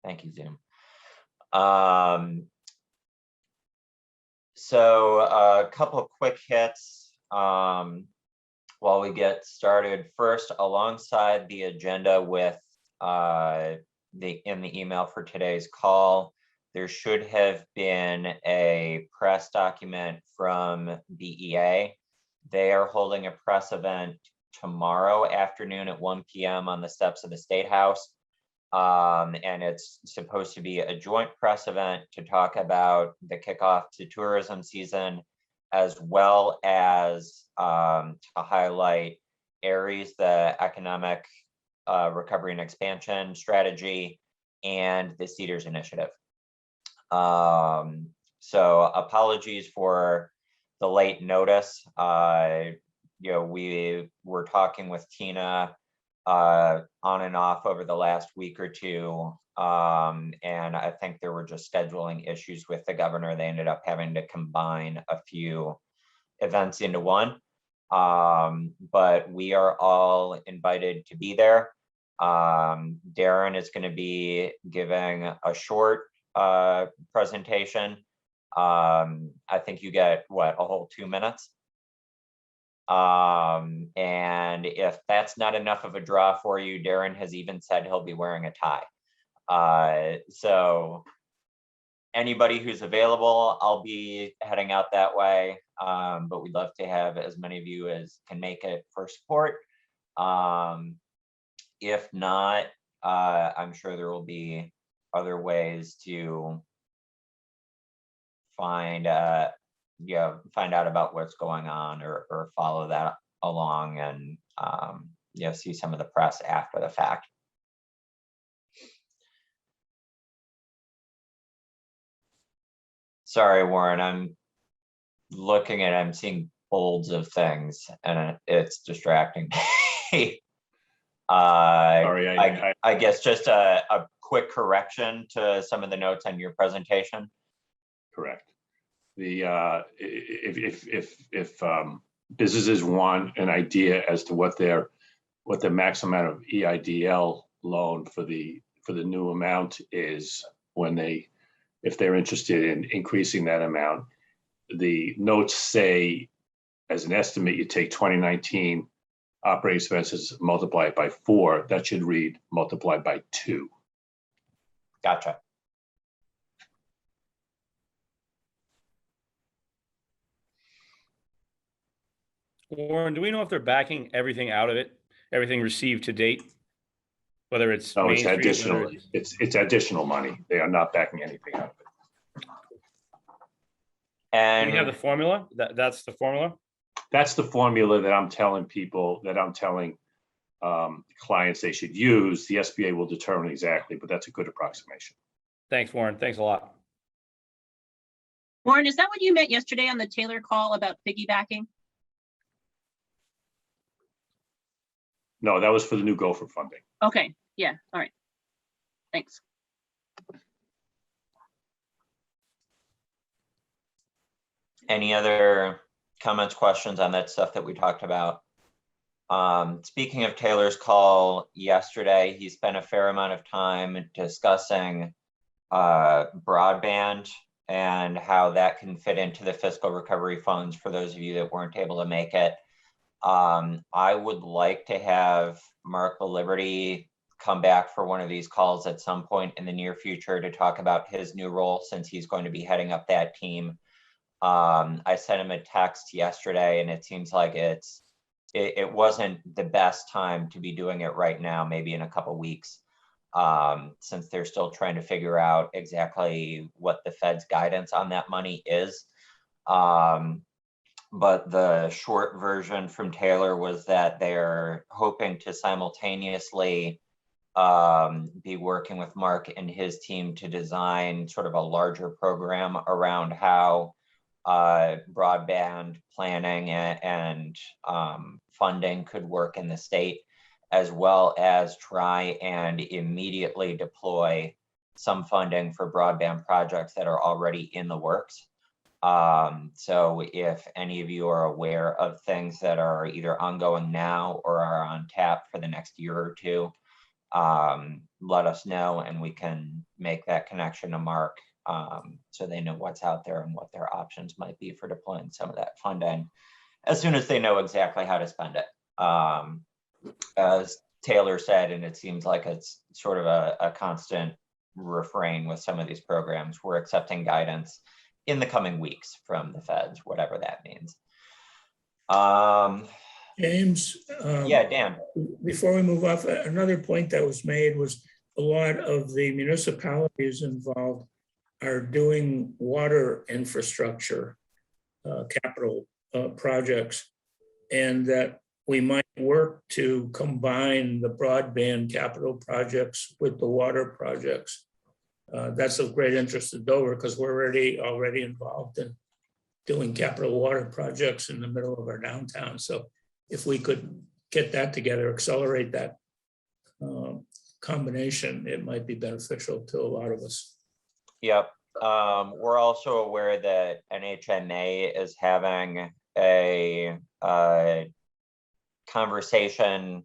Thank you, Zoom. So a couple of quick hits while we get started. First, alongside the agenda with in the email for today's call, there should have been a press document from BEA. They are holding a press event tomorrow afternoon at 1 p.m. on the steps of the Statehouse. And it's supposed to be a joint press event to talk about the kickoff to tourism season, as well as to highlight ARES, the economic recovery and expansion strategy, and the Cedars initiative. So apologies for the late notice. We were talking with Tina on and off over the last week or two. And I think there were just scheduling issues with the governor. They ended up having to combine a few events into one. But we are all invited to be there. Darren is going to be giving a short presentation. I think you get a whole 2 minutes. And if that's not enough of a draw for you, Darren has even said he'll be wearing a tie. So anybody who's available, I'll be heading out that way. But we'd love to have as many of you as can make it for support. If not, I'm sure there will be other ways to find out about what's going on or follow that along and see some of the press after the fact. Sorry, Warren, I'm seeing folds of things and it's distracting me. Sorry, I guess just a quick correction to some of the notes on your presentation. Correct. If businesses want an idea as to what the maximum amount of EIDL loan for the new amount is, if they're interested in increasing that amount, the notes say, as an estimate, you take 2019 operating expenses, multiply it by 4. That should read multiplied by 2. Gotcha. Warren, do we know if they're backing everything out of it, everything received to date? Whether it's no, Main it's Street, additional. It's additional money. They are not backing anything out of it. And do we have the formula? That's the formula. That's the formula that I'm telling people, that I'm telling clients they should use. The SBA will determine exactly, but that's a good approximation. Thanks, Warren. Thanks a lot. Warren, is that what you meant yesterday on the Taylor call about piggybacking? No, that was for the new Gopher funding. Okay, yeah, all right. Thanks. any other comments, questions on that stuff that we talked about? Speaking of Taylor's call yesterday, he spent a fair amount of time discussing broadband and how that can fit into the fiscal recovery funds for those of you that weren't able to make it. I would like to have Mark Liberty come back for one of these calls at some point in the near future to talk about his new role, since he's going to be heading up that team. I sent him a text yesterday, and it seems like it wasn't the best time to be doing it right now, maybe in a couple weeks, since they're still trying to figure out exactly what the Fed's guidance on that money is. But the short version from Taylor was that they're hoping to simultaneously be working with Mark and his team to design sort of a larger program around how broadband planning and funding could work in the state, as well as try and immediately deploy some funding for broadband projects that are already in the works. So if any of you are aware of things that are either ongoing now or are on tap for the next year or two, let us know and we can make that connection to Mark, so they know what's out there and what their options might be for deploying some of that funding as soon as they know exactly how to spend it. As Taylor said, and it seems like it's sort of a constant refrain with some of these programs, we're accepting guidance in the coming weeks from the feds, whatever that means. James, Yeah, Dan. before we move off, another point that was made was a lot of the municipalities involved are doing water infrastructure capital projects, and that we might work to combine the broadband capital projects with the water projects. That's of great interest to Dover because we're already involved in doing capital water projects in the middle of our downtown. So if we could get that together, accelerate that combination, it might be beneficial to a lot of us. Yep. We're also aware that NHMA is having a conversation.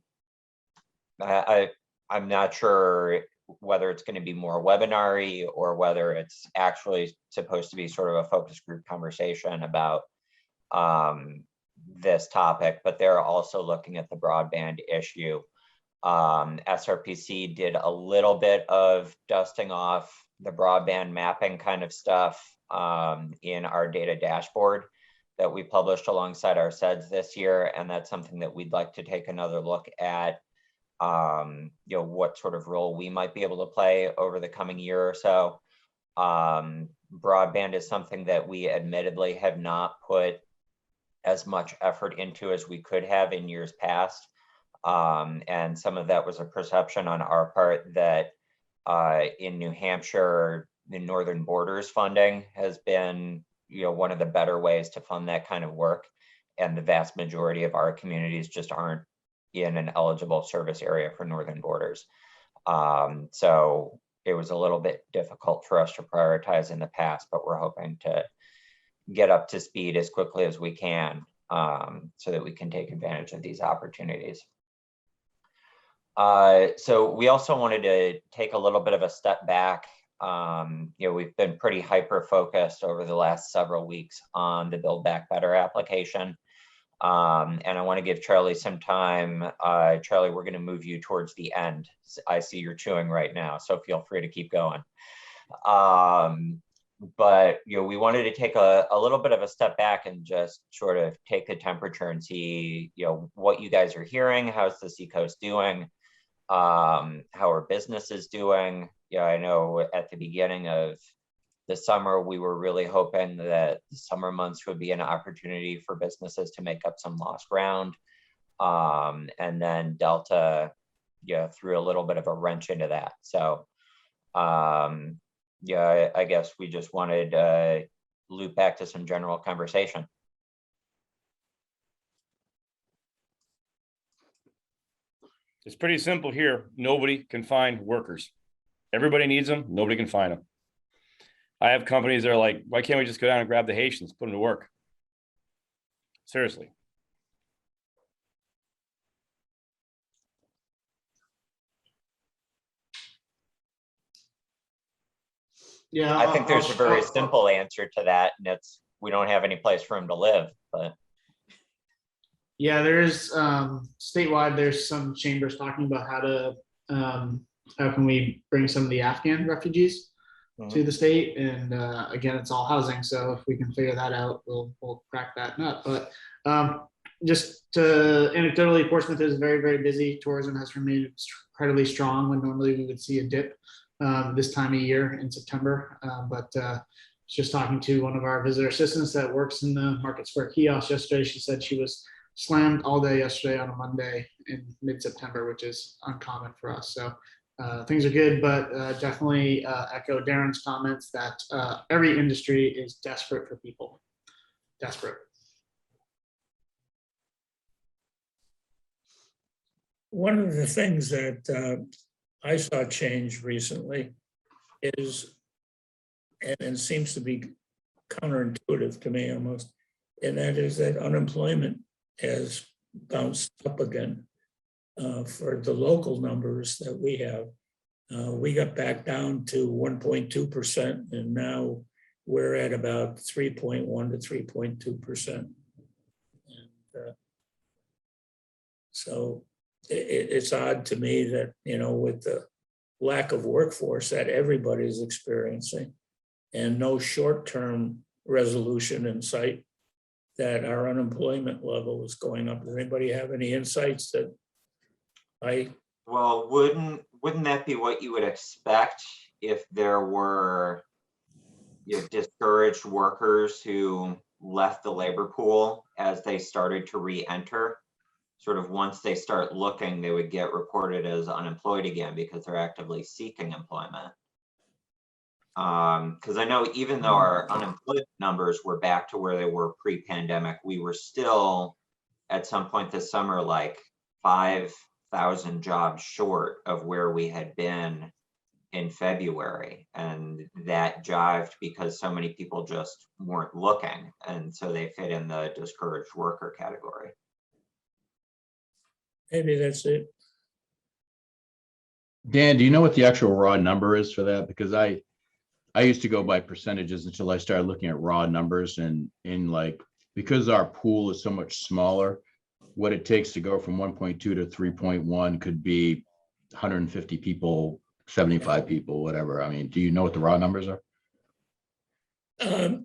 I'm not sure whether it's going to be more webinar-y or whether it's actually supposed to be sort of a focus group conversation about this topic, but they're also looking at the broadband issue. SRPC did a little bit of dusting off the broadband mapping kind of stuff in our data dashboard that we published alongside our SEDS this year. And that's something that we'd like to take another look at, what sort of role we might be able to play over the coming year or so. Broadband is something that we admittedly have not put as much effort into as we could have in years past. And some of that was a perception on our part that in New Hampshire, the Northern Borders funding has been, one of the better ways to fund that kind of work. And the vast majority of our communities just aren't in an eligible service area for Northern Borders. So it was a little bit difficult for us to prioritize in the past, but we're hoping to get up to speed as quickly as we can so that we can take advantage of these opportunities. So we also wanted to take a little bit of a step back. We've been pretty hyper-focused over the last several weeks on the Build Back Better application. And I want to give Charlie some time. Charlie, we're going to move you towards the end. I see you're chewing right now, so feel free to keep going. But we wanted to take a little bit of a step back and just sort of take the temperature and see what you guys are hearing. How's the Seacoast doing? How are businesses doing? I know at the beginning of the summer, we were really hoping that the summer months would be an opportunity for businesses to make up some lost ground. And then Delta, threw a little bit of a wrench into that. So, I guess we just wanted to loop back to some general conversation. It's pretty simple here. Nobody can find workers. Everybody needs them. Nobody can find them. I have companies that are like, why can't we just go down and grab the Haitians, put them to work? Seriously. Yeah, I think there's a very simple answer to that, and it's we don't have any place for them to live. But yeah, there's statewide. There's some chambers talking about how can we bring some of the Afghan refugees to the state, and again, it's all housing. So if we can figure that out, we'll crack that nut. But just anecdotally, Portsmouth is very, very busy. Tourism has remained incredibly strong when normally we would see a dip this time of year in September. But just talking to one of our visitor assistants that works in the Market Square kiosk yesterday, she said she was slammed all day yesterday on a Monday in mid-September, which is uncommon for us. So things are good, but definitely echo Darren's comments that every industry is desperate for people. Desperate. One of the things that I saw change recently is, and seems to be counterintuitive to me almost, and that is that unemployment has bounced up again. for the local numbers that we have. We got back down to 1.2%, and now we're at about 3.1 to 3.2%. So it's odd to me that, with the lack of workforce that everybody's experiencing and no short-term resolution in sight, that our unemployment level is going up. Does anybody have any insights that Well, wouldn't that be what you would expect if there were discouraged workers who left the labor pool as they started to re-enter? Sort of once they start looking, they would get reported as unemployed again because they're actively seeking employment. Because I know even though our unemployment numbers were back to where they were pre-pandemic, we were still at some point this summer like 5,000 jobs short of where we had been in February. And that jived because so many people just weren't looking. And so they fit in the discouraged worker category. maybe that's it? Dan, do you know what the actual raw number is for that? Because I used to go by percentages until I started looking at raw numbers, and because our pool is so much smaller, what it takes to go from 1.2 to 3.1 could be 150 people, 75 people, whatever. I mean, do you know what the raw numbers are?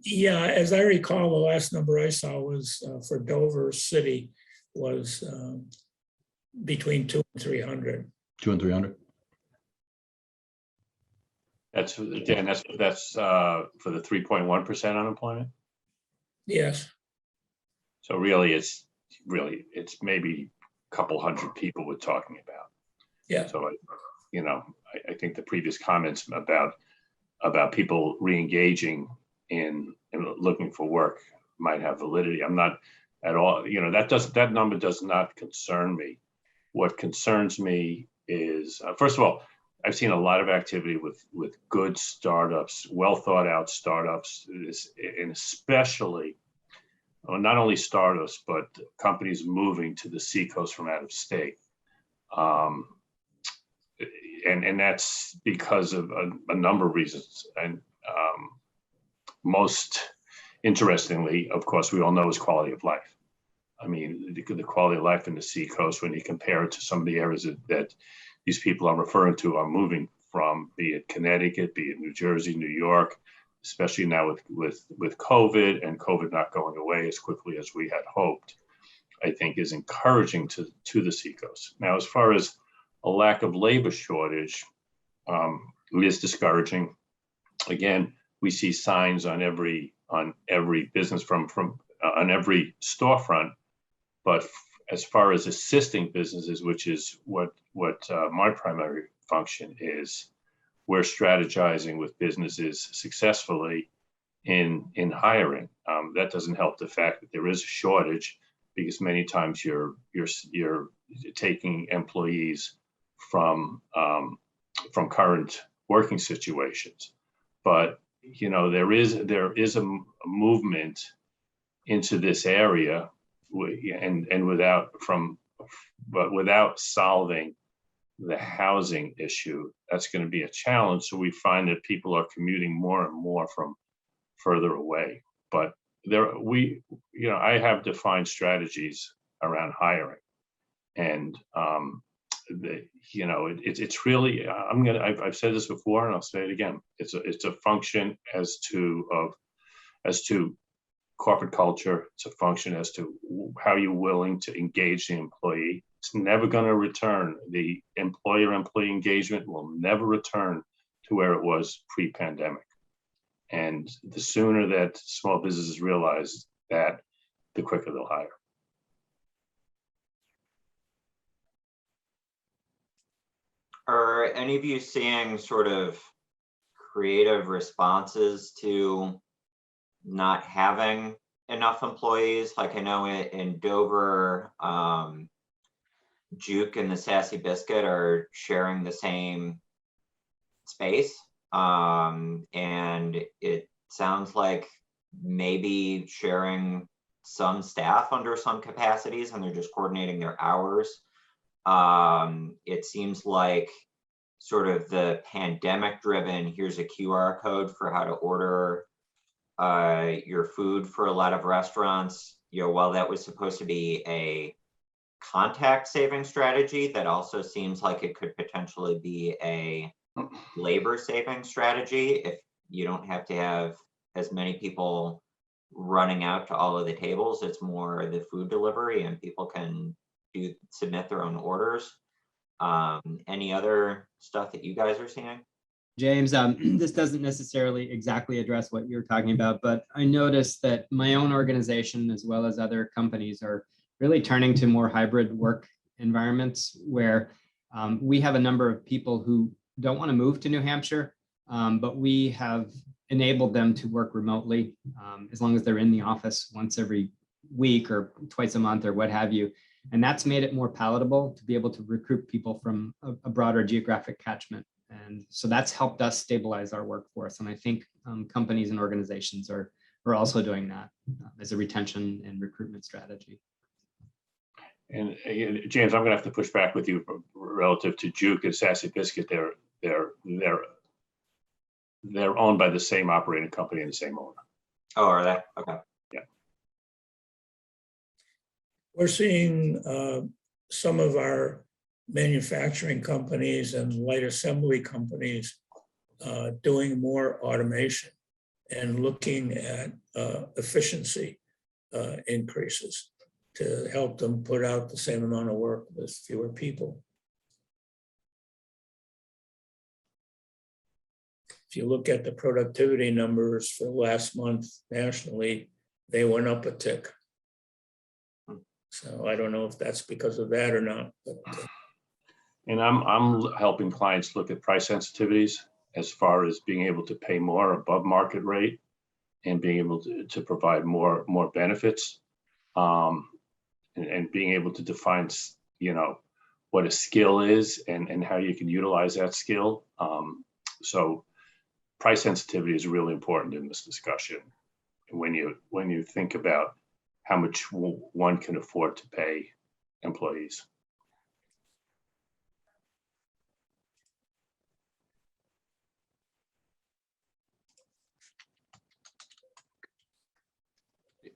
Yeah, as I recall, the last number I saw was for Dover City was between 200 and 300. 200 and 300? That's for the 3.1% unemployment. Yes. So really, it's maybe a couple hundred people we're talking about. Yeah. So, I think the previous comments about people re-engaging in looking for work might have validity. I'm not at all, that number does not concern me. What concerns me is, first of all, I've seen a lot of activity with good startups, well thought out startups, and especially, well, not only startups, but companies moving to the Seacoast from out of state. And that's because of a number of reasons. And most interestingly, of course, we all know is quality of life. I mean, the quality of life in the Seacoast, when you compare it to some of the areas that these people I'm referring to are moving from, be it Connecticut, be it New Jersey, New York, especially now with COVID and COVID not going away as quickly as we had hoped, I think is encouraging to the Seacoast. Now, as far as a lack of labor shortage, it is discouraging. Again, we see signs on every business on every storefront, but as far as assisting businesses, which is what my primary function is, we're strategizing with businesses successfully in hiring. That doesn't help the fact that there is a shortage, because many times you're taking employees from current working situations. But there is a movement into this area, and without solving the housing issue, that's going to be a challenge. So we find that people are commuting more and more from further away. But I have defined strategies around hiring, and it's really, I've said this before and I'll say it again. It's a function as to corporate culture. It's a function as to how you're willing to engage the employee. It's never going to return. The employer-employee engagement will never return to where it was pre-pandemic. And the sooner that small businesses realize that, the quicker they'll hire. Are any of you seeing sort of creative responses to not having enough employees? Like I know in Dover, Juke and the Sassy Biscuit are sharing the same space. And it sounds like maybe sharing some staff under some capacities, and they're just coordinating their hours. It seems like sort of the pandemic driven, here's a QR code for how to order your food for a lot of restaurants. While that was supposed to be a contact saving strategy, that also seems like it could potentially be a labor saving strategy if you don't have to have as many people running out to all of the tables. It's more the food delivery and people can submit their own orders. Any other stuff that you guys are seeing? James, this doesn't necessarily exactly address what you're talking about, but I noticed that my own organization, as well as other companies, are really turning to more hybrid work environments where we have a number of people who don't want to move to New Hampshire, but we have enabled them to work remotely as long as they're in the office once every week or twice a month or what have you. And that's made it more palatable to be able to recruit people from a broader geographic catchment. And so that's helped us stabilize our workforce. And I think companies and organizations are also doing that as a retention and recruitment strategy. And James, I'm gonna have to push back with you relative to Juke and Sassy Biscuit. They're owned by the same operating company and the same owner. Oh, are they? Okay. Yeah. We're seeing some of our manufacturing companies and light assembly companies doing more automation and looking at efficiency increases to help them put out the same amount of work with fewer people. If you look at the productivity numbers for last month nationally, they went up a tick. So I don't know if that's because of that or not. But, And I'm helping clients look at price sensitivities as far as being able to pay more above market rate and being able to provide more benefits, and being able to define, what a skill is and how you can utilize that skill. So price sensitivity is really important in this discussion when you think about how much one can afford to pay employees.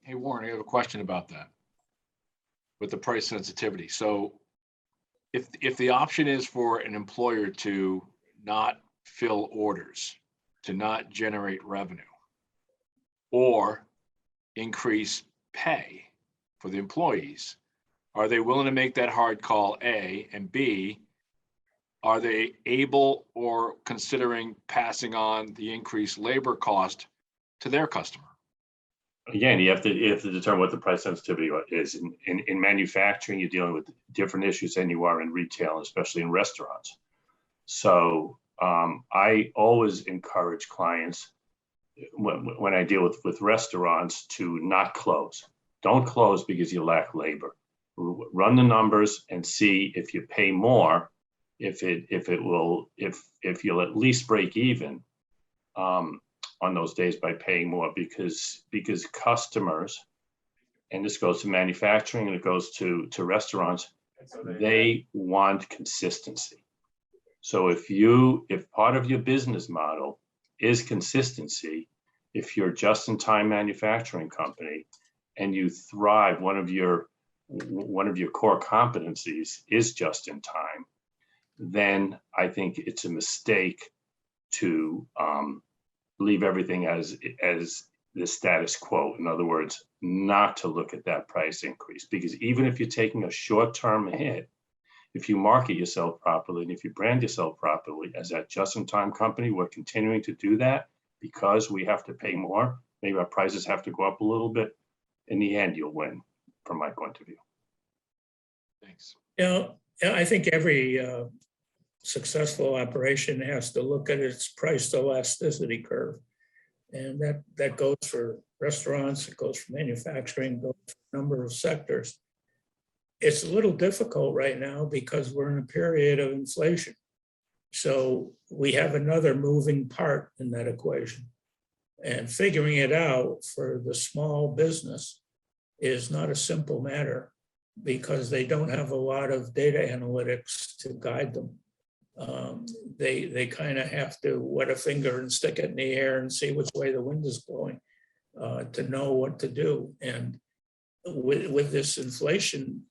Hey, Warren, I have a question about that with the price sensitivity. So if the option is for an employer to not fill orders, to not generate revenue, or increase pay for the employees, are they willing to make that hard call, A, and B, are they able or considering passing on the increased labor cost to their customer? Again, you have to determine what the price sensitivity is. In manufacturing, you're dealing with different issues than you are in retail, especially in restaurants. So I always encourage clients when I deal with restaurants to not close. Don't close because you lack labor. Run the numbers and see if you pay more, if you'll at least break even on those days by paying more, because customers, and this goes to manufacturing and it goes to restaurants, they want consistency. So if part of your business model is consistency, if you're just-in-time manufacturing company and you thrive, one of your core competencies is just-in-time, then I think it's a mistake to leave everything as the status quo. In other words, not to look at that price increase, because even if you're taking a short-term hit, if you market yourself properly and if you brand yourself properly as that just-in-time company, we're continuing to do that because we have to pay more. Maybe our prices have to go up a little bit. In the end, you'll win, from my point of view. Thanks. I think every successful operation has to look at its price elasticity curve. And that goes for restaurants, it goes for manufacturing, goes for a number of sectors. It's a little difficult right now because we're in a period of inflation. So we have another moving part in that equation. And figuring it out for the small business is not a simple matter. because they don't have a lot of data analytics to guide them. They kind of have to wet a finger and stick it in the air and see which way the wind is blowing to know what to do. And with this inflation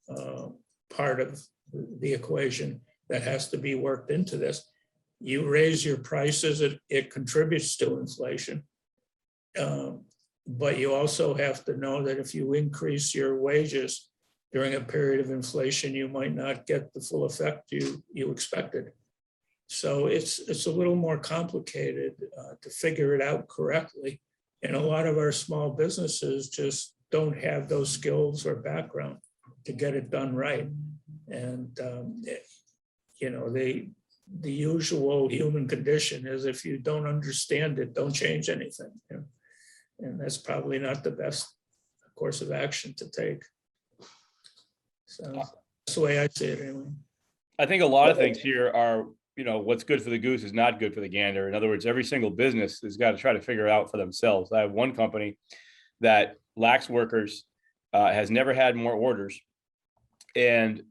part of the equation that has to be worked into this, you raise your prices, it contributes to inflation. But you also have to know that if you increase your wages during a period of inflation, you might not get the full effect you expected. So it's a little more complicated to figure it out correctly. And a lot of our small businesses just don't have those skills or background to get it done right. And, you know, the usual human condition is if you don't understand it, don't change anything. You know? And that's probably not the best course of action to take. So that's the way I see it anyway. I think a lot of things here are, you know, what's good for the goose is not good for the gander. In other words, every single business has got to try to figure it out for themselves. I have one company that lacks workers, has never had more orders, and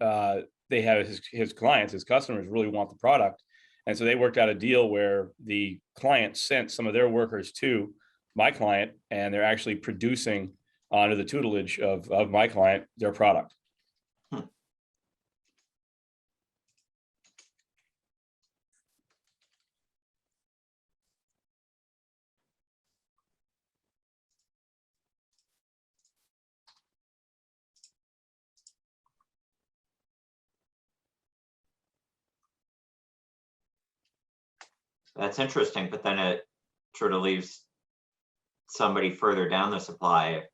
they have his clients, his customers really want the product. And so they worked out a deal where the client sent some of their workers to my client, and they're actually producing under the tutelage of my client, their product. That's interesting, but then it sort of leaves somebody further down the supply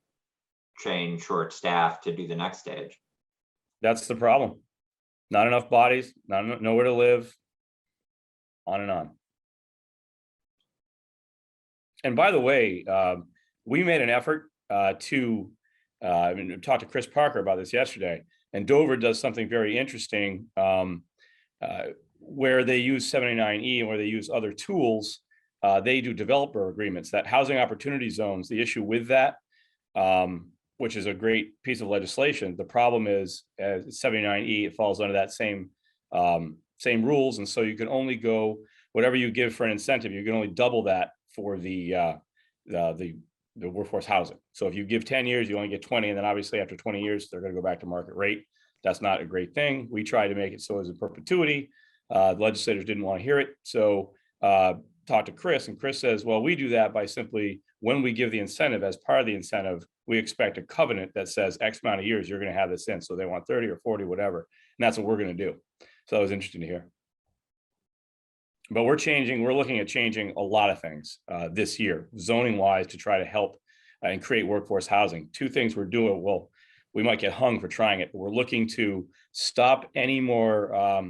chain short-staffed to do the next stage. That's the problem. Not enough bodies, nowhere to live, on and on. And by the way, we made an effort to talk to Chris Parker about this yesterday, and Dover does something very interesting where they use 79E, or they use other tools. They do developer agreements, that housing opportunity zones. The issue with that, which is a great piece of legislation, the problem is 79E, it falls under that same rules, and so you can only go whatever you give for an incentive. You can only double that for the workforce housing. So if you give 10 years, you only get 20, and then obviously after 20 years, they're going to go back to market rate. That's not a great thing. We tried to make it so as a perpetuity. The legislators didn't want to hear it. So talked to Chris, and Chris says, well, we do that by simply, when we give the incentive, as part of the incentive, we expect a covenant that says X amount of years you're going to have this in. So they want 30 or 40, whatever. And that's what we're going to do. So that was interesting to hear. But we're looking at changing a lot of things this year, zoning wise, to try to help and create workforce housing. Two things we're doing. Well, we might get hung for trying it, but we're looking to stop any more,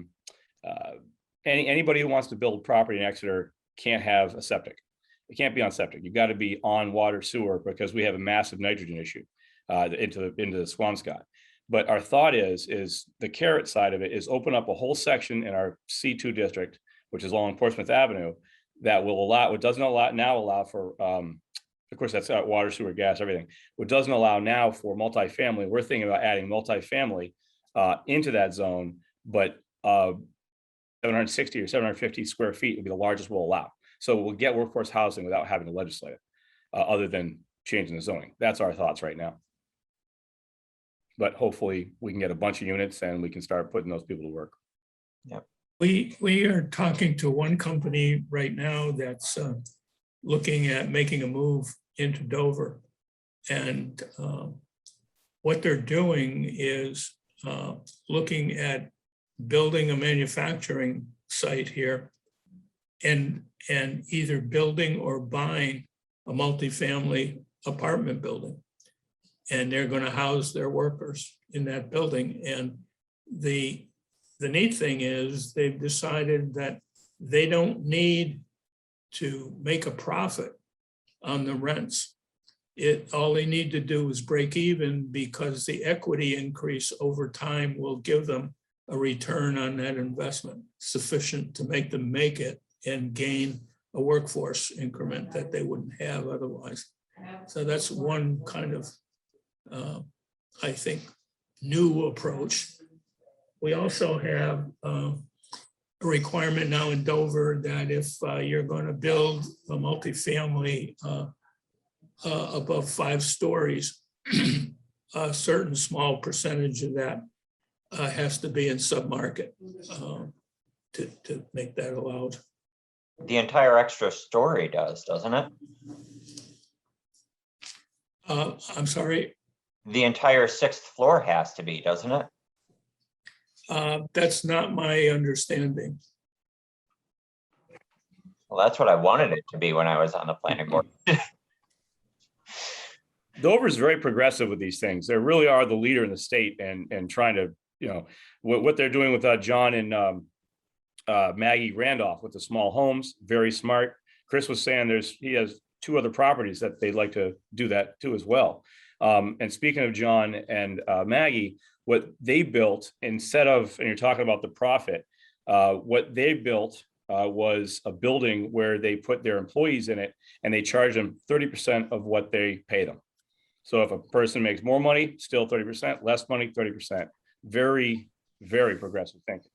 anybody who wants to build property in Exeter can't have a septic. It can't be on septic. You've got to be on water sewer, because we have a massive nitrogen issue into the Swampscott. But our thought is the carrot side of it is open up a whole section in our C2 district, which is along Portsmouth Avenue, that will allow, what doesn't allow for, of course, that's water, sewer, gas, everything. What doesn't allow now for multifamily, we're thinking about adding multifamily into that zone, but 760 or 750 square feet would be the largest we'll allow. So we'll get workforce housing without having to legislate it, other than changing the zoning. That's our thoughts right now. But hopefully we can get a bunch of units and we can start putting those people to work. Yep. We are talking to one company right now that's looking at making a move into Dover. And what they're doing is looking at building a manufacturing site here and either building or buying a multifamily apartment building. And they're going to house their workers in that building. And the neat thing is they've decided that they don't need to make a profit on the rents. All they need to do is break even, because the equity increase over time will give them a return on that investment sufficient to make them make it and gain a workforce increment that they wouldn't have otherwise. So that's one kind of, I think, new approach. We also have a requirement now in Dover that if you're going to build a multifamily above 5 stories, a certain small percentage of that has to be in submarket to make that allowed. The entire extra story does, doesn't it? I'm sorry, The entire 6th floor has to be, doesn't it? that's not my understanding. Well, that's what I wanted it to be when I was on the planning board. Dover's very progressive with these things. They really are the leader in the state and trying to, you know, what they're doing with John and Maggie Randolph with the small homes, very smart. Chris was saying he has 2 other properties that they'd like to do that too as well. And speaking of John and Maggie, what they built instead of, and you're talking about the profit, what they built was a building where they put their employees in it and they charge them 30% of what they pay them. So if a person makes more money, still 30%, less money, 30%. Very, very progressive thinking.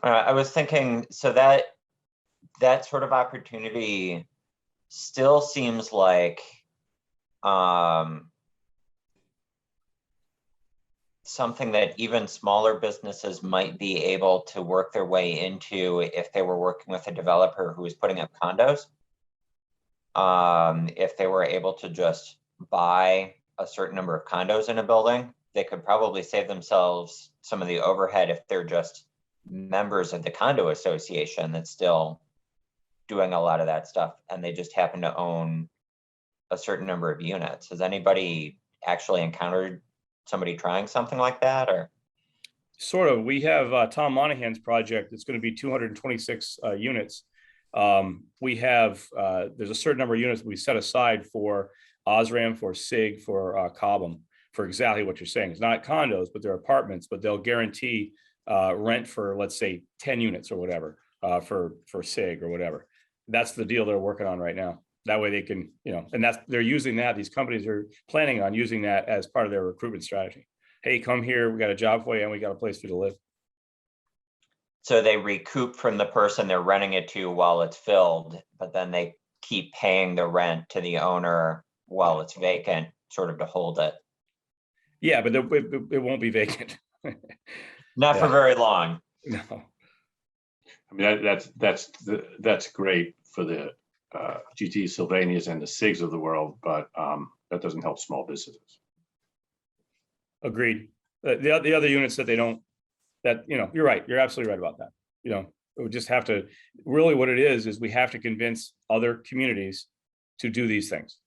I was thinking, so that sort of opportunity still seems like something that even smaller businesses might be able to work their way into if they were working with a developer who was putting up condos. If they were able to just buy a certain number of condos in a building, they could probably save themselves some of the overhead if they're just members of the condo association that's still doing a lot of that stuff and they just happen to own a certain number of units. Has anybody actually encountered somebody trying something like that? Or sort of, we have Tom Monahan's project. It's going to be 226 units. We have there's a certain number of units we set aside for Osram, for SIG, for Cobham, for exactly what you're saying. It's not condos, but they're apartments, but they'll guarantee rent for, let's say, 10 units or whatever for SIG or whatever. That's the deal they're working on right now. That way they can, you know, and they're using that. These companies are planning on using that as part of their recruitment strategy. Hey, come here. We got a job for you and we got a place for you to live. so they recoup from the person they're renting it to while it's filled, but then they keep paying the rent to the owner while it's vacant, sort of to hold it. Yeah, but it won't be vacant. Not for Yeah. very long. No. I mean, that's great for the GT Sylvanias and the SIGs of the world, but that doesn't help small businesses. Agreed. The other units that they don't, that, you know, you're right. You're absolutely right about that. You know, we just have to, really what it is we have to convince other communities to do these things.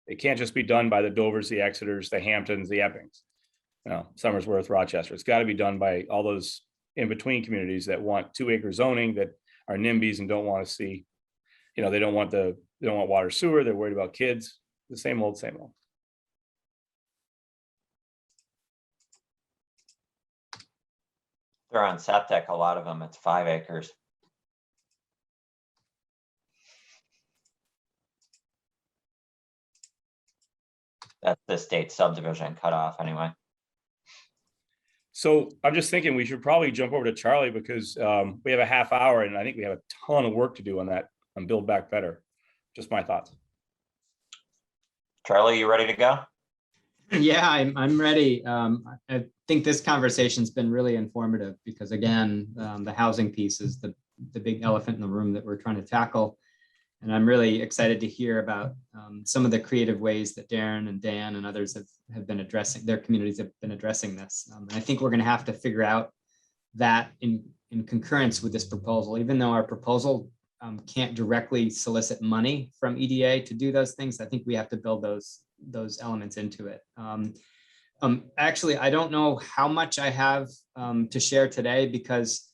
It can't just be done by the Dovers, the Exeters, the Hamptons, the Eppings, you know, Somersworth, Rochester. It's got to be done by all those in-between communities that want 2-acre zoning, that are NIMBYs and don't want to see, you know, they don't want water sewer. They're worried about kids. The same old, same old. They're on septic, a lot of them, it's 5 acres. That's the state subdivision cutoff anyway. So I'm just thinking we should probably jump over to Charlie because we have a half hour and I think we have a ton of work to do on that, on Build Back Better. Just my thoughts. Charlie, you ready to go? Yeah, I'm ready. I think this conversation's been really informative because again, the housing piece is the big elephant in the room that we're trying to tackle. And I'm really excited to hear about some of the creative ways that Darren and Dan and others have been addressing, their communities have been addressing this. And I think we're going to have to figure out that in concurrence with this proposal, even though our proposal can't directly solicit money from EDA to do those things. I think we have to build those elements into it. Actually, I don't know how much I have to share today because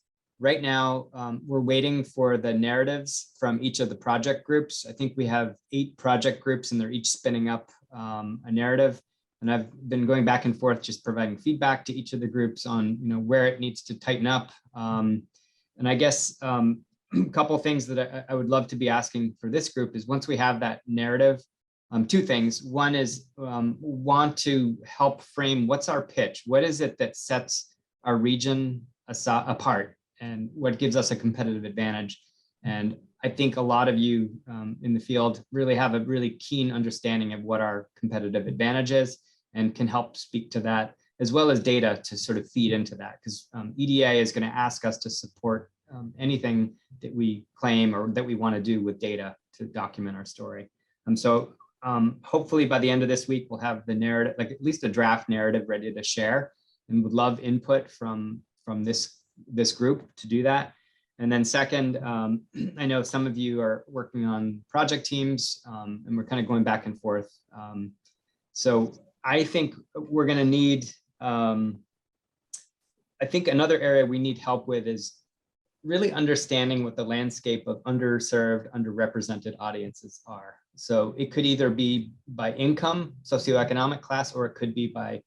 right now we're waiting for the narratives from each of the project groups. I think we have 8 project groups and they're each spinning up a narrative. And I've been going back and forth, just providing feedback to each of the groups on, where it needs to tighten up. And I guess a couple of things that I would love to be asking for this group is, once we have that narrative, two things. One is want to help frame what's our pitch. What is it that sets our region apart, and what gives us a competitive advantage? And I think a lot of you in the field really have a really keen understanding of what our competitive advantage is, and can help speak to that, as well as data to sort of feed into that, because EDA is going to ask us to support anything that we claim or that we want to do with data to document our story. So hopefully by the end of this week, we'll have the narrative, like at least a draft narrative ready to share, and would love input from this group to do that. And then second, I know some of you are working on project teams, and we're kind of going back and forth. So I think we're going to need, I think another area we need help with is really understanding what the landscape of underserved, underrepresented audiences are. So it could either be by income, socioeconomic class, or it could be by,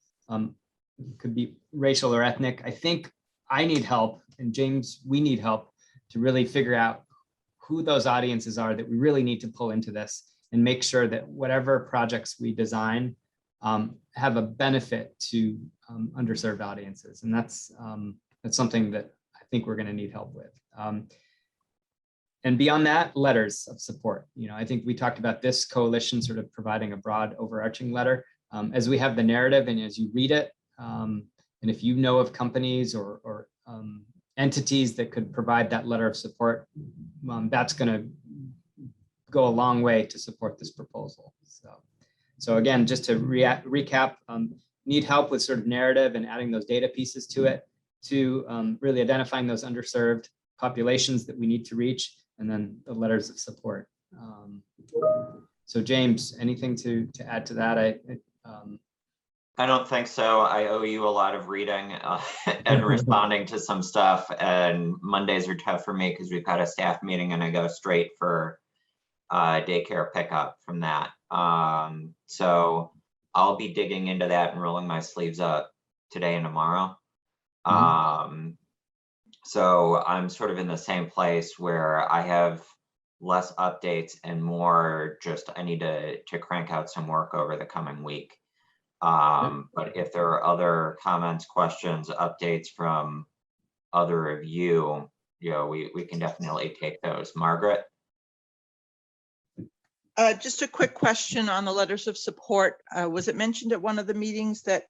could be racial or ethnic. I think I need help, and James, we need help to really figure out who those audiences are that we really need to pull into this, and make sure that whatever projects we design have a benefit to underserved audiences. And that's something that I think we're going to need help with. And beyond that, letters of support. I think we talked about this coalition sort of providing a broad overarching letter. As we have the narrative and as you read it, and if you know of companies or entities that could provide that letter of support, that's going to go a long way to support this proposal. So again, just to recap, need help with sort of narrative and adding those data pieces to it, to really identifying those underserved populations that we need to reach, and then the letters of support. So James, anything to add to that? I don't think so. I owe you a lot of reading and responding to some stuff, and Mondays are tough for me because we've got a staff meeting and I go straight for daycare pickup from that. So I'll be digging into that and rolling my sleeves up today and tomorrow. So I'm sort of in the same place where I have less updates and more just I need to crank out some work over the coming week. But if there are other comments, questions, updates from other of you, we can definitely take those. Margaret? Just a quick question on the letters of support. Was it mentioned at one of the meetings that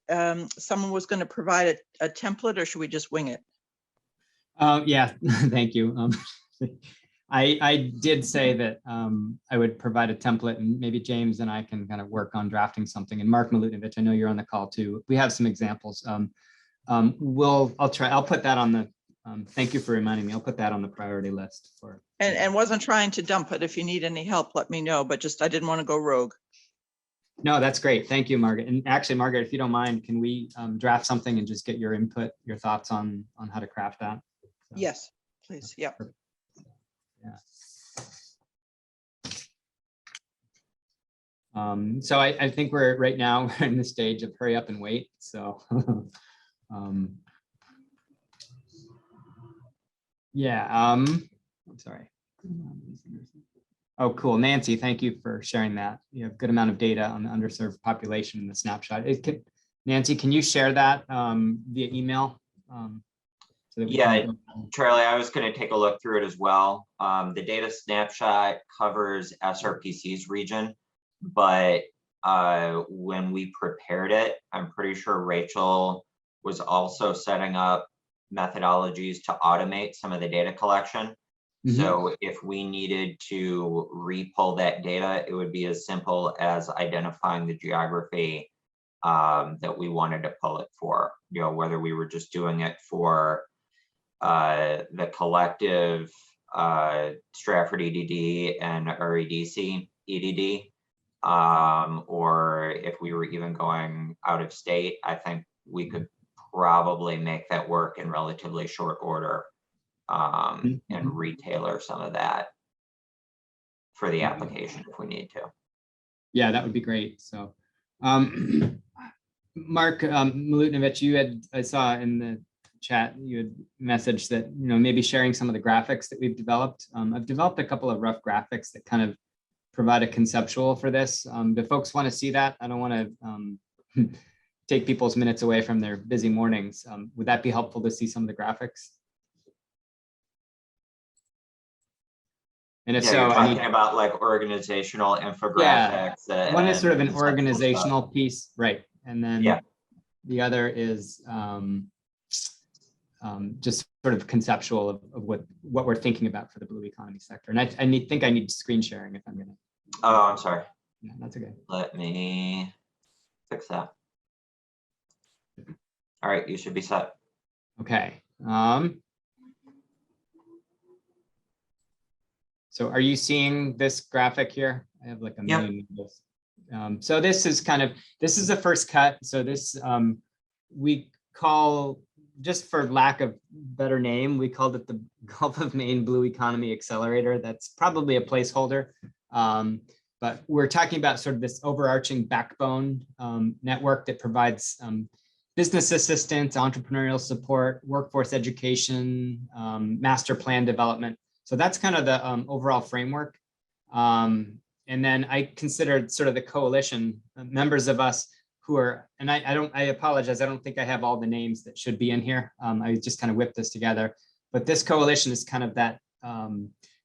someone was going to provide a template, or should we just wing it? Yeah, thank you. I did say that I would provide a template, and maybe James and I can kind of work on drafting something. And Mark Milutinovic, I know you're on the call too. We have some examples. I'll put that on the, thank you for reminding me. I'll put that on the priority list for. And wasn't trying to dump it. If you need any help, let me know, but just, I didn't want to go rogue. No, that's great. Thank you, Margaret. And actually, Margaret, if you don't mind, can we draft something and just get your input, your thoughts on how to craft that? So, yes, please. Yeah. Yeah. So I think we're right now we're in the stage of hurry up and wait. So yeah, I'm sorry. Oh, cool. Nancy, thank you for sharing that. You have a good amount of data on the underserved population in the snapshot. Nancy, can you share that via email? So yeah, Charlie, I was going to take a look through it as well. The data snapshot covers SRPC's region, but when we prepared it, I'm pretty sure Rachel was also setting up methodologies to automate some of the data collection. So if we needed to re-pull that data, it would be as simple as identifying the geography that we wanted to pull it for, whether we were just doing it for the collective Stratford EDD and REDC EDD, or if we were even going out of state. I think we could probably make that work in relatively short order. And retailer some of that for the application if we need to. Yeah, that would be great. So Mark Milutinovic, I saw in the chat, you had messaged that, maybe sharing some of the graphics that we've developed. I've developed a couple of rough graphics that kind of provide a conceptual for this. Do folks want to see that? I don't want to take people's minutes away from their busy mornings. Would that be helpful to see some of the graphics? And if Yeah, so, you're talking about like organizational infographics. one is sort of an and conceptual organizational stuff. piece, right? And then Yeah. the other is just sort of conceptual of what we're thinking about for the blue economy sector. And I think I need screen sharing if I'm gonna. Oh, I'm sorry. Yeah, that's okay. Let me fix that. All right, you should be set. Okay. So are you seeing this graphic here? I have like a million of this. So this is the first cut. So this we call, just for lack of better name, we called it the Gulf of Maine Blue Economy Accelerator. That's probably a placeholder. But we're talking about sort of this overarching backbone network that provides business assistance, entrepreneurial support, workforce education, master plan development. So that's kind of the overall framework. And then I considered sort of the coalition members of us who are, and I apologize, I don't think I have all the names that should be in here. I just kind of whipped this together, but this coalition is kind of that,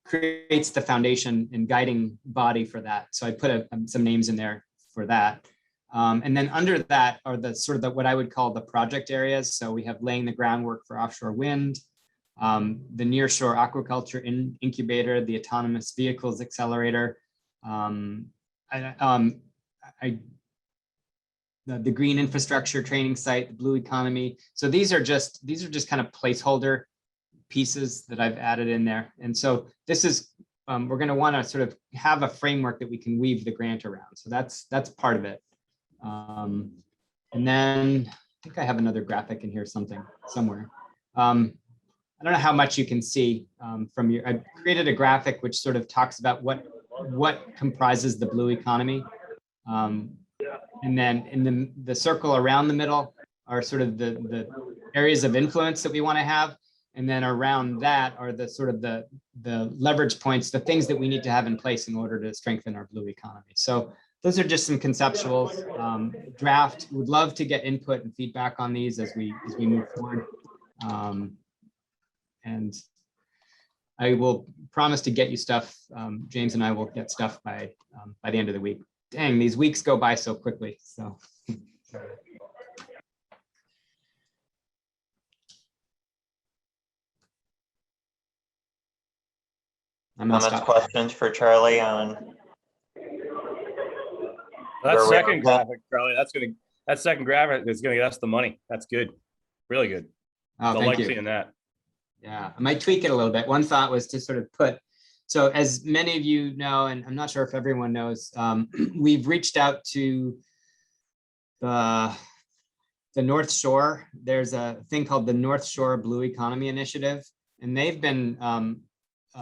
creates the foundation and guiding body for that. So I put some names in there for that. And then under that are the sort of what I would call the project areas. So we have laying the groundwork for offshore wind, the nearshore aquaculture incubator, the autonomous vehicles accelerator, the green infrastructure training site, the blue economy. So these are just kind of placeholder pieces that I've added in there. And so this is, we're going to want to sort of have a framework that we can weave the grant around. So that's part of it. And then I think I have another graphic in here somewhere. I don't know how much you can see from your, I created a graphic which sort of talks about what comprises the blue economy. And then in the circle around the middle are sort of the areas of influence that we want to have. And then around that are the sort of the leverage points, the things that we need to have in place in order to strengthen our blue economy. So those are just some conceptuals. Draft, would love to get input and feedback on these as we move forward. And I will promise to get you stuff. James and I will get stuff by the end of the week. Dang, these weeks go by so quickly. So. Comments, questions for Charlie on? That second graphic, Charlie, that second graphic is gonna get us the money. That's good. Really good. Oh, thank you. Seeing that. Yeah, I might tweak it a little bit. One thought was to sort of put, so as many of you know, and I'm not sure if everyone knows, we've reached out to the North Shore. There's a thing called the North Shore Blue Economy Initiative, and they've been,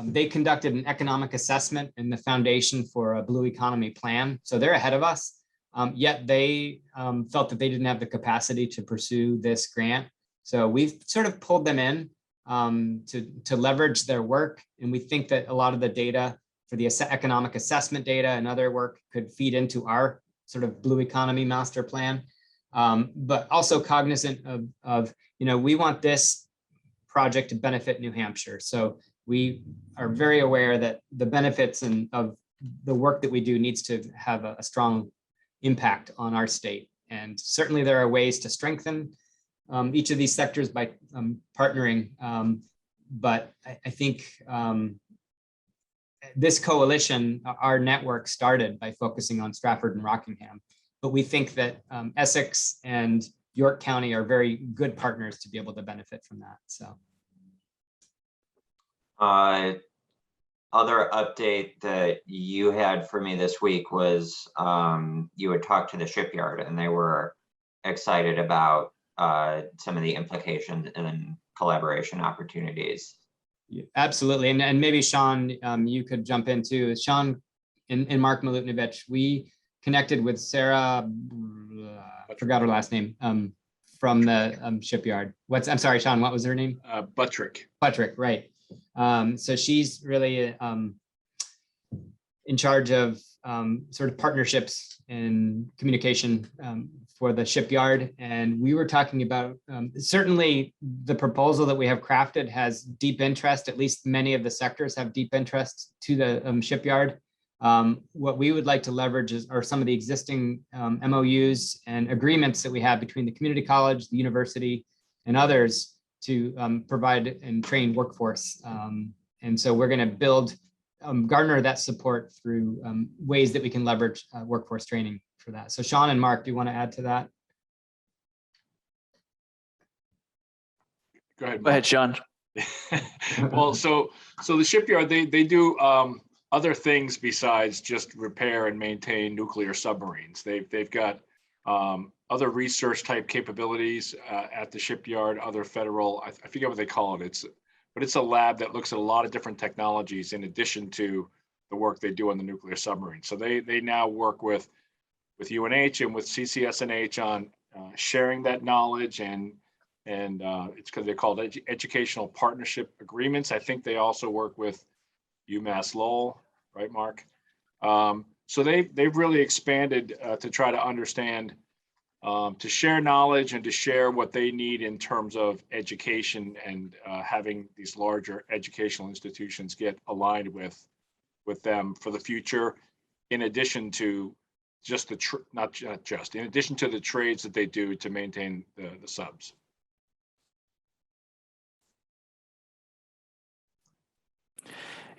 they conducted an economic assessment in the foundation for a blue economy plan. So they're ahead of us, yet they felt that they didn't have the capacity to pursue this grant. So we've sort of pulled them in to leverage their work. And we think that a lot of the data for the economic assessment data and other work could feed into our sort of blue economy master plan. But also cognizant of, we want this project to benefit New Hampshire. So we are very aware that the benefits of the work that we do needs to have a strong impact on our state. And certainly there are ways to strengthen each of these sectors by partnering. But I think this coalition, our network started by focusing on Stratford and Rockingham. But we think that Essex and York County are very good partners to be able to benefit from that. So. Other update that you had for me this week was you had talked to the shipyard and they were excited about some of the implications and collaboration opportunities. Yeah, absolutely. And maybe Sean, you could jump in too. Sean and Mark Milutinovic, we connected with Sarah, I forgot her last name, from the shipyard. I'm sorry, Sean, what was her name? Buttrick. Buttrick, right. So she's really in charge of sort of partnerships and communication for the shipyard. And we were talking about, certainly the proposal that we have crafted has deep interest, at least many of the sectors have deep interest to the shipyard. What we would like to leverage are some of the existing MOUs and agreements that we have between the community college, the university, and others to provide and train workforce. And so we're going to garner that support through ways that we can leverage workforce training for that. So Sean and Mark, do you want to add to that? Go ahead. Go ahead, Sean. Well, so the shipyard, they do other things besides just repair and maintain nuclear submarines. They've got other research type capabilities at the shipyard, other federal, I forget what they call it. But it's a lab that looks at a lot of different technologies in addition to the work they do on the nuclear submarine. So they now work with UNH and with CCSNH on sharing that knowledge, and it's because they're called educational partnership agreements. I think they also work with UMass Lowell, right, Mark? So they've really expanded to try to understand, to share knowledge and to share what they need in terms of education, and having these larger educational institutions get aligned with them for the future, in addition to just in addition to the trades that they do to maintain the subs.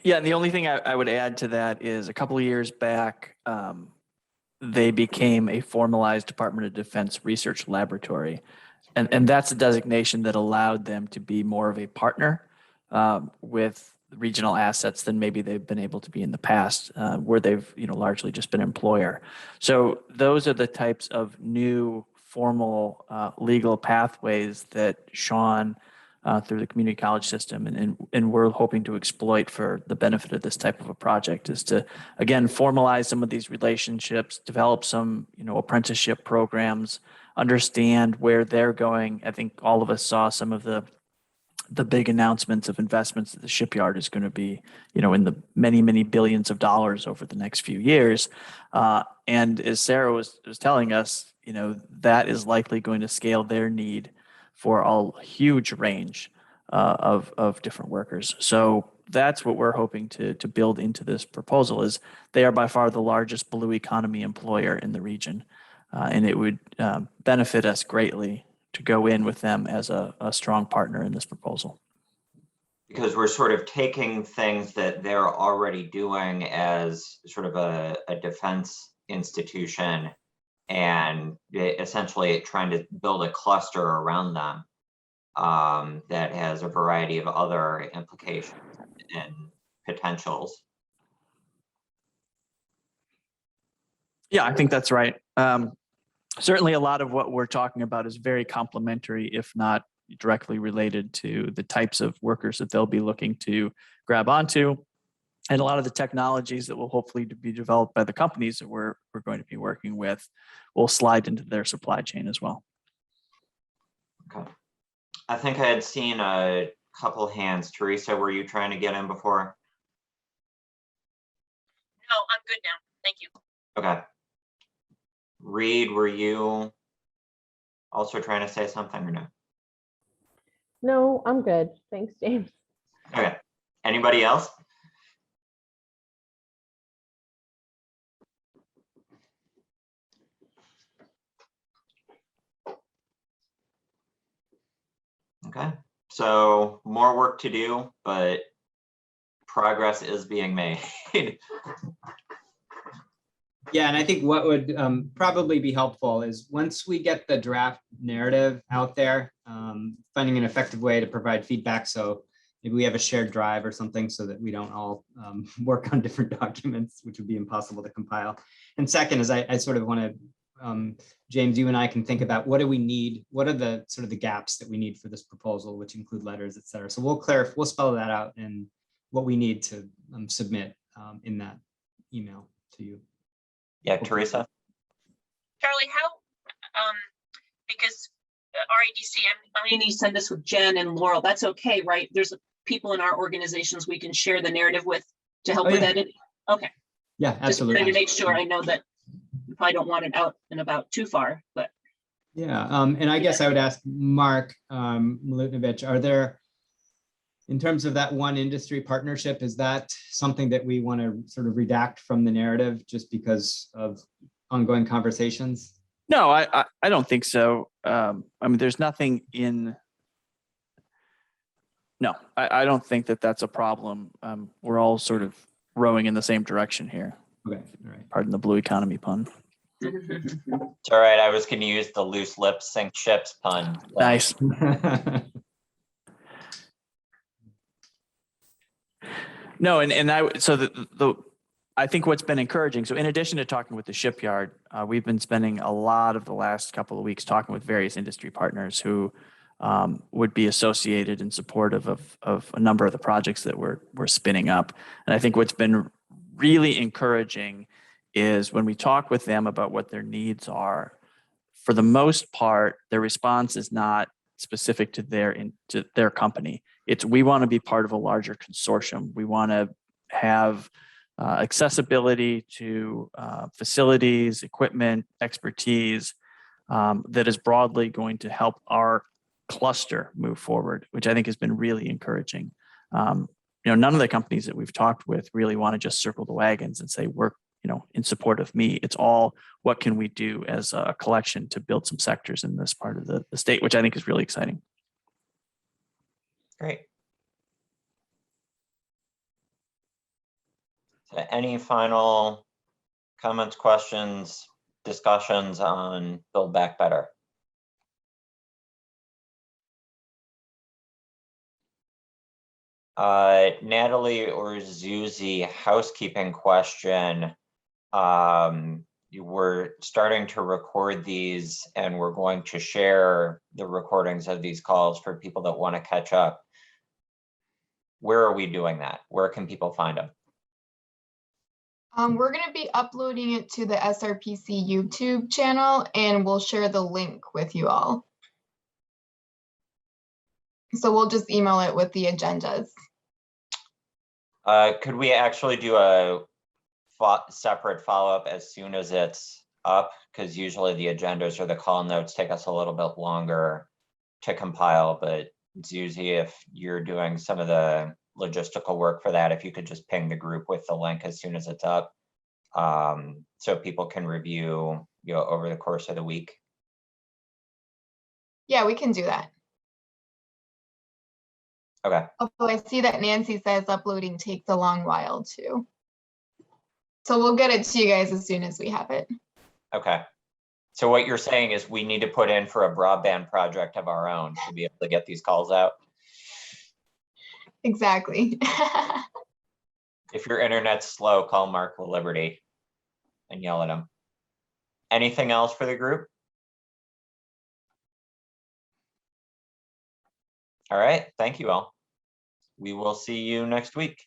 Yeah, and the only thing I would add to that is a couple of years back, they became a formalized Department of Defense research laboratory. And that's a designation that allowed them to be more of a partner with regional assets than maybe they've been able to be in the past, where they've largely just been employer. So those are the types of new formal legal pathways that Sean, through the community college system, and we're hoping to exploit for the benefit of this type of a project, is to, again, formalize some of these relationships, develop some apprenticeship programs, understand where they're going. I think all of us saw some of the big announcements of investments that the shipyard is going to be, in the many billions of dollars over the next few years. And as Sarah was telling us, that is likely going to scale their need for a huge range of different workers. So that's what we're hoping to build into this proposal. Is they are by far the largest blue economy employer in the region. And it would benefit us greatly to go in with them as a strong partner in this proposal. Because we're sort of taking things that they're already doing as sort of a defense institution, and essentially trying to build a cluster around them that has a variety of other implications and potentials. Yeah, I think that's right. Certainly a lot of what we're talking about is very complementary, if not directly related to the types of workers that they'll be looking to grab onto, and a lot of the technologies that will hopefully be developed by the companies that we're going to be working with will slide into their supply chain as well. Okay. I think I had seen a couple hands. Teresa, were you trying to get in before? No, I'm good now. Thank you. Okay. Reed, were you also trying to say something or no? No, I'm good. Thanks, James. Okay. Anybody else? Okay. So more work to do, but progress is being made. Yeah, and I think what would probably be helpful is once we get the draft narrative out there, finding an effective way to provide feedback. So maybe we have a shared drive or something so that we don't all work on different documents, which would be impossible to compile. And second is I sort of want to, James, you and I can think about what do we need? What are the sort of the gaps that we need for this proposal, which include letters, et cetera. So we'll spell that out and what we need to submit in that email to you. Yeah, Teresa? Charlie, how, because RADC, I'm going to send this with Jen and Laurel. That's okay, right? There's people in our organizations we can share the narrative with to help Oh, with yeah. editing. Okay, Yeah, just wanted to absolutely. make sure. I know that you probably don't want it out and about too far, but Yeah, and I guess I would ask Mark Milutinovic, are there, in terms of that one industry partnership, is that something that we want to sort of redact from the narrative just because of ongoing conversations? No, I don't think so. I mean, there's nothing in. No, I don't think that that's a problem. We're all sort of rowing in the same direction here. Okay, all right. Pardon the blue economy pun. It's all right. I was going to use the loose lips sink ships pun. So. Nice. No, and I think what's been encouraging, so in addition to talking with the shipyard, we've been spending a lot of the last couple of weeks talking with various industry partners who would be associated and supportive of a number of the projects that we're spinning up. And I think what's been really encouraging is when we talk with them about what their needs are, for the most part, their response is not specific to their company. It's, we want to be part of a larger consortium. We want to have accessibility to facilities, equipment, expertise that is broadly going to help our cluster move forward, which I think has been really encouraging. None of the companies that we've talked with really want to just circle the wagons and say, we're in support of me. It's all, what can we do as a collection to build some sectors in this part of the state, which I think is really exciting. Great. So any final comments, questions, discussions on Build Back Better? Natalie or Zuzi, housekeeping question. You were starting to record these and we're going to share the recordings of these calls for people that want to catch up. Where are we doing that? Where can people find them? We're going to be uploading it to the SRPC YouTube channel and we'll share the link with you all. So we'll just email it with the agendas. Could we actually do a separate follow-up as soon as it's up? Because usually the agendas or the call notes take us a little bit longer to compile, but Zuzi, if you're doing some of the logistical work for that, if you could just ping the group with the link as soon as it's up, so people can review, over the course of the week. Yeah, we can do that. Okay. Although I see that Nancy says uploading takes a long while too. So we'll get it to you guys as soon as we have it. Okay. So what you're saying is we need to put in for a broadband project of our own to be able to get these calls out. Exactly. If your internet's slow, call Mark with Liberty and yell at him. Anything else for the group? All right. Thank you all. We will see you next week.